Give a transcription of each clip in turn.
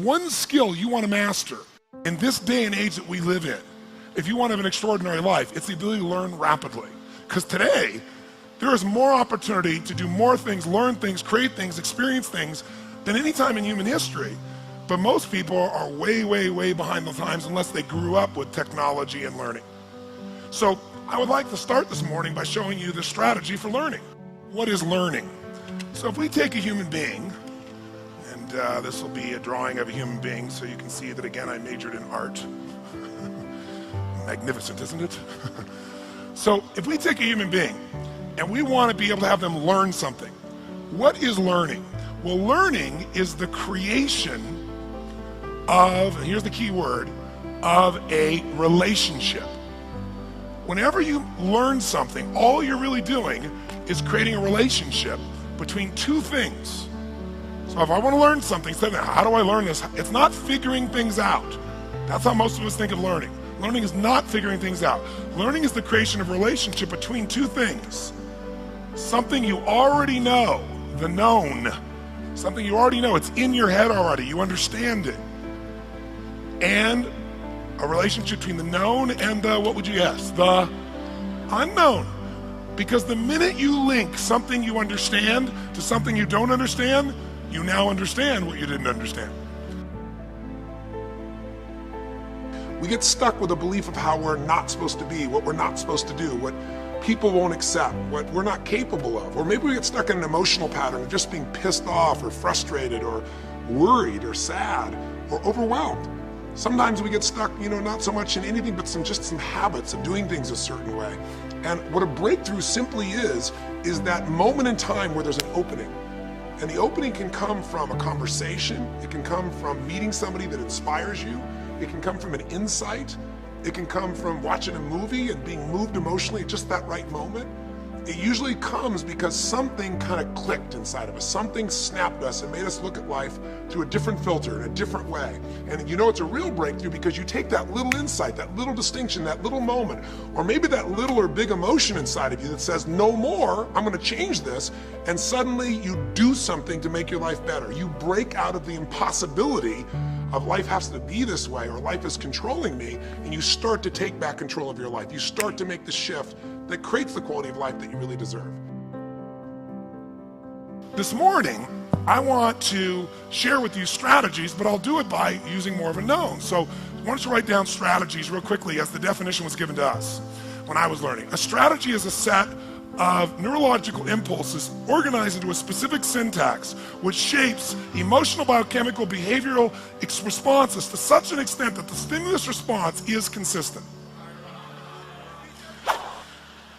One skill you want to master in this day and age that we live in, if you want to have an extraordinary life, it's the ability to learn rapidly. Because today, there is more opportunity to do more things, learn things, create things, experience things than any time in human history. But most people are way, way, way behind the times unless they grew up with technology and learning. So I would like to start this morning by showing you the strategy for learning. What is learning? So if we take a human being, and this will be a drawing of a human being so you can see that again I majored in art. Magnificent, isn't it? So if we take a human being and we want to be able to have them learn something, what is learning? Well, learning is the creation of, and here's the key word, of a relationship. Whenever you learn something, all you're really doing is creating a relationship between two things. So if I want to learn something, how do I learn this? It's not figuring things out. That's how most of us think of learning. Learning is not figuring things out. Learning is the creation of a relationship between two things. Something you already know, the known. Something you already know, it's in your head already, you understand it. And a relationship between the known and the, what would you guess? The unknown. Because the minute you link something you understand to something you don't understand, you now understand what you didn't understand. We get stuck with a belief of how we're not supposed to be, what we're not supposed to do, what people won't accept, what we're not capable of. Or maybe we get stuck in an emotional pattern of just being pissed off or frustrated or worried or sad or overwhelmed. Sometimes we get stuck, not so much in anything but some habits of doing things a certain way. And what a breakthrough simply is that moment in time where there's an opening. And the opening can come from a conversation, it can come from meeting somebody that inspires you, it can come from an insight, it can come from watching a movie and being moved emotionally at just that right moment. It usually comes because something kind of clicked inside of us, something snapped us and made us look at life through a different filter, in a different way. And it's a real breakthrough because you take that little insight, that little distinction, that little moment, or maybe that little or big emotion inside of you that says, no more, I'm gonna change this, and suddenly you do something to make your life better. You break out of the impossibility of life has to be this way or life is controlling me, and you start to take back control of your life. You start to make the shift that creates the quality of life that you really deserve. This morning, I want to share with you strategies, but I'll do it by using more of a known. So why don't you write down strategies real quickly as the definition was given to us when I was learning. A strategy is a set of neurological impulses organized into a specific syntax which shapes emotional, biochemical, behavioral responses to such an extent that the stimulus response is consistent.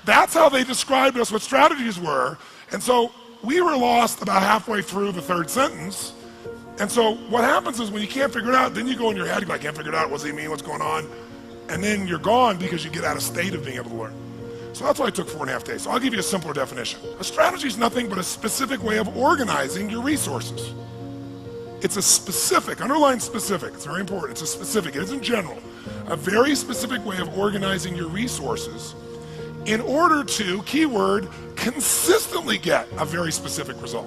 That's how they described us what strategies were. And so we were lost about halfway through the third sentence. And so what happens is when you can't figure it out, then you go in your head, you go, I can't figure it out, what does he mean, what's going on? And then you're gone because you get out of state of being able to learn. So that's why I took 4.5 days. So I'll give you a simpler definition. A strategy is nothing but a specific way of organizing your resources. It's a specific, underline specific, it's very important, it's a specific, it isn't general. A very specific way of organizing your resources in order to, keyword, consistently get a very specific result.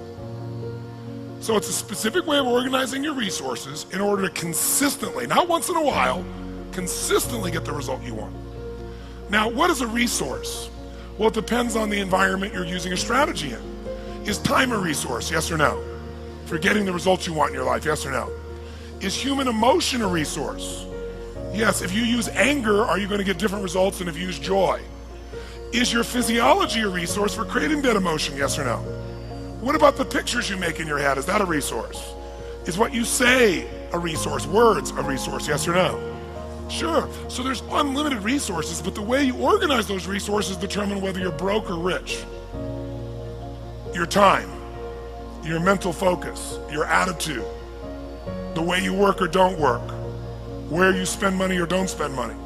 So it's a specific way of organizing your resources in order to consistently, not once in a while, consistently get the result you want. Now, what is a resource? Well, it depends on the environment you're using a strategy in. Is time a resource, yes or no? For getting the results you want in your life, yes or no? Is human emotion a resource? Yes, if you use anger, are you going to get different results than if you use joy? Is your physiology a resource for creating that emotion, yes or no? What about the pictures you make in your head? Is that a resource? Is what you say a resource? Words a resource, yes or no? Sure, so there's unlimited resources, but the way you organize those resources determine whether you're broke or rich. Your time, your mental focus, your attitude, the way you work or don't work, where you spend money or don't spend money.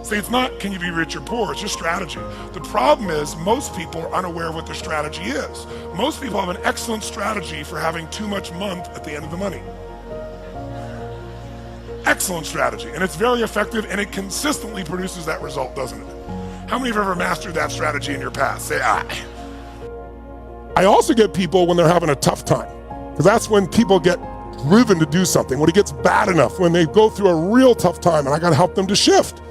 See, it's not can you be rich or poor, it's just strategy. The problem is most people are unaware of what their strategy is. Most people have an excellent strategy for having too much month at the end of the money. Excellent strategy, and it's very effective, and it consistently produces that result, doesn't it? How many have ever mastered that strategy in your past? Say aye. I also get people when they're having a tough time, because that's when people get driven to do something, when it gets bad enough, when they go through a real tough time and I gotta help them to shift.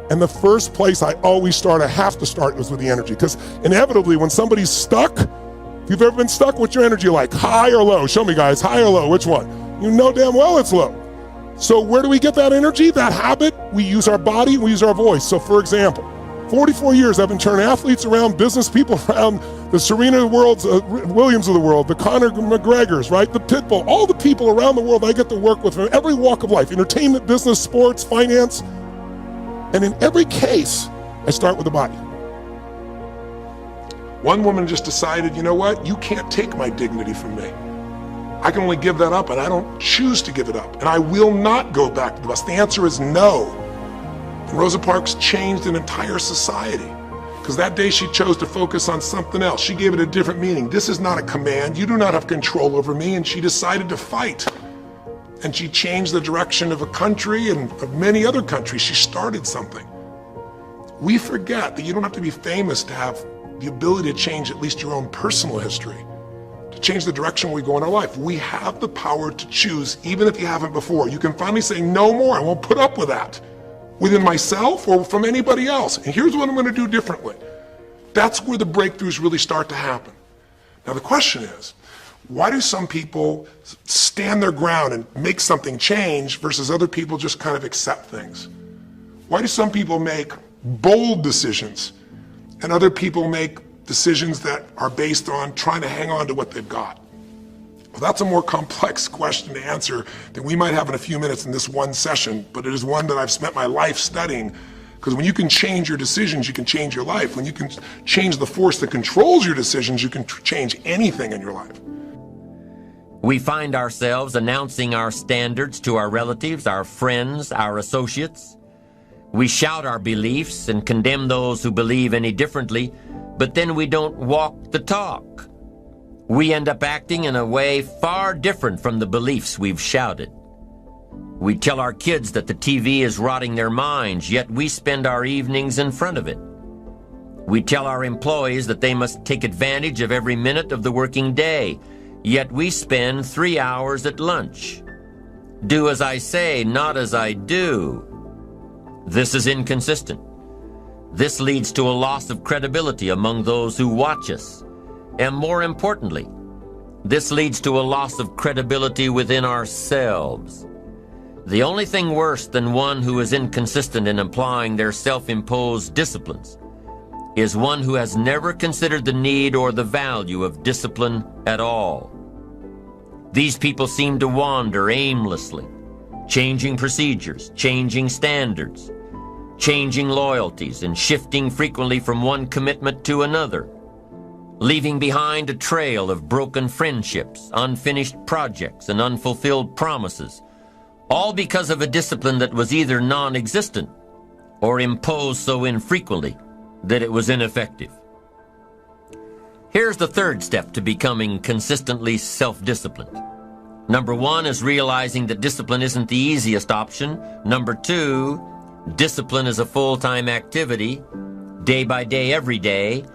And the first place I have to start is with the energy. Because inevitably when somebody's stuck, if you've ever been stuck, what's your energy like? High or low? Show me guys, high or low, which one? You know damn well it's low. So where do we get that energy, that habit? We use our body, we use our voice. So for example, 44 years I've been turning athletes around, business people around, the Serena Williams of the world, the Conor McGregors, right? The Pitbull, all the people around the world I get to work with from every walk of life, entertainment, business, sports, finance. And in every case, I start with the body. One woman just decided, you know what? You can't take my dignity from me. I can only give that up, and I don't choose to give it up. And I will not go back to the bus. The answer is no. And Rosa Parks changed an entire society because that day she chose to focus on something else. She gave it a different meaning. This is not a command. You do not have control over me. And she decided to fight. And she changed the direction of a country and of many other countries. She started something. We forget that you don't have to be famous to have the ability to change at least your own personal history, to change the direction we go in our life. We have the power to choose, even if you haven't before. You can finally say, no more, I won't put up with that, within myself or from anybody else. And here's what I'm gonna do differently. That's where the breakthroughs really start to happen. Now the question is, why do some people stand their ground and make something change versus other people just kind of accept things? Why do some people make bold decisions and other people make decisions that are based on trying to hang on to what they've got? Well, that's a more complex question to answer than we might have in a few minutes in this one session, but it is one that I've spent my life studying, because when you can change your decisions, you can change your life. When you can change the force that controls your decisions, you can change anything in your life. We find ourselves announcing our standards to our relatives, our friends, our associates. We shout our beliefs and condemn those who believe any differently, but then we don't walk the talk. We end up acting in a way far different from the beliefs we've shouted. We tell our kids that the TV is rotting their minds, yet we spend our evenings in front of it. We tell our employees that they must take advantage of every minute of the working day, yet we spend 3 hours at lunch. Do as I say, not as I do. This is inconsistent. This leads to a loss of credibility among those who watch us. And more importantly, this leads to a loss of credibility within ourselves. The only thing worse than one who is inconsistent in applying their self-imposed disciplines is one who has never considered the need or the value of discipline at all. These people seem to wander aimlessly, changing procedures, changing standards, changing loyalties, and shifting frequently from one commitment to another, leaving behind a trail of broken friendships, unfinished projects, and unfulfilled promises, all because of a discipline that was either non-existent or imposed so infrequently that it was ineffective. Here's the third step to becoming consistently self-disciplined. Number one is realizing that discipline isn't the easiest option. Number two, discipline is a full-time activity, day by day, every day.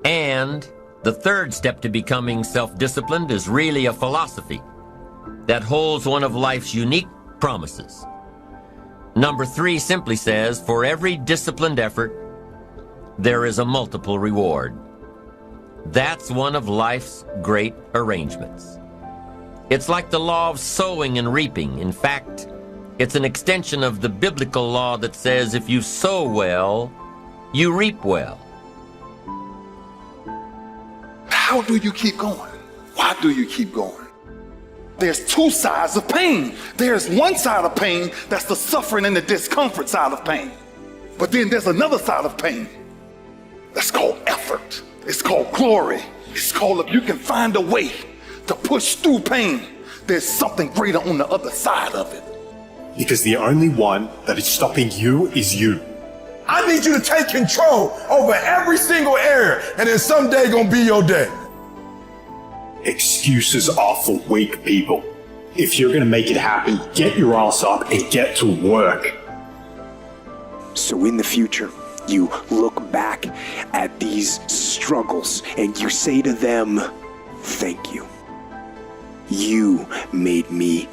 And the third step to becoming self-disciplined is really a philosophy that holds one of life's unique promises. Number three simply says, for every disciplined effort, there is a multiple reward. That's one of life's great arrangements. It's like the law of sowing and reaping. In fact, it's an extension of the biblical law that says if you sow well, you reap well. How do you keep going? Why do you keep going? There's two sides of pain. There's one side of pain that's the suffering and the discomfort side of pain. But then there's another side of pain that's called effort. It's called glory. It's called if you can find a way to push through pain, there's something greater on the other side of it. Because the only one that is stopping you is you. I need you to take control over every single area, and then someday gonna be your day. Excuses are for weak people. If you're gonna make it happen, get your ass up and get to work. So in the future, you look back at these struggles and you say to them, thank you. You made me